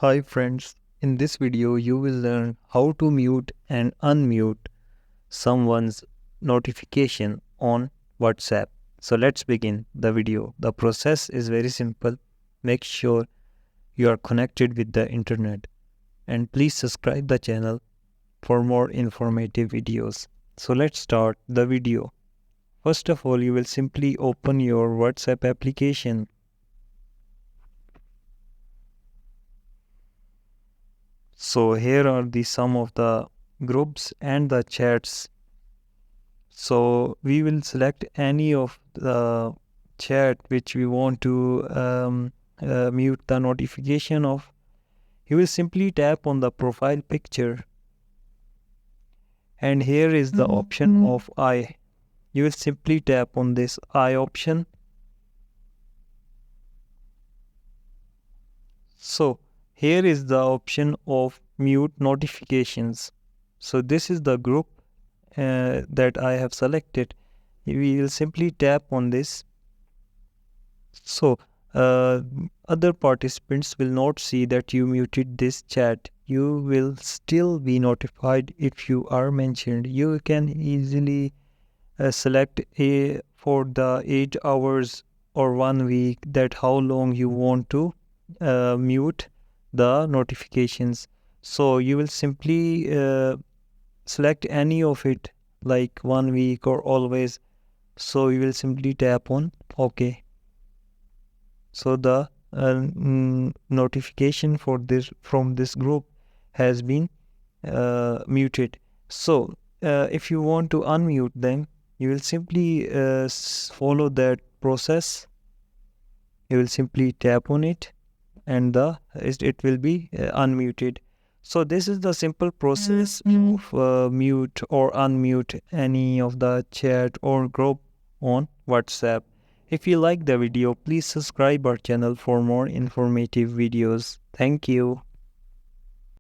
Hi friends, in this video you will learn how to mute and unmute someone's notification on WhatsApp. So let's begin the video. The process is very simple. Make sure you are connected with the internet and please subscribe the channel for more informative videos. So let's start the video. First of all, you will simply open your WhatsApp application. So here are the some of the groups and the chats. So we will select any of the chat which we want to mute the notification of. You will simply tap on the profile picture and here is the option of I. You will simply tap on this I option. So here is the option of mute notifications. So this is the group that I have selected. We will simply tap on this. So other participants will not see that you muted this chat. You will still be notified if you are mentioned. You can easily select for the 8 hours or 1 week that how long you want to mute the notifications. So you will simply select any of it like 1 week or always. So you will simply tap on OK. So the notification for this from this group has been muted. So if you want to unmute them, you will simply follow that process. You will simply tap on it and it will be unmuted. So this is the simple process of mute or unmute any of the chat or group on WhatsApp. If you like the video, please subscribe our channel for more informative videos. Thank you.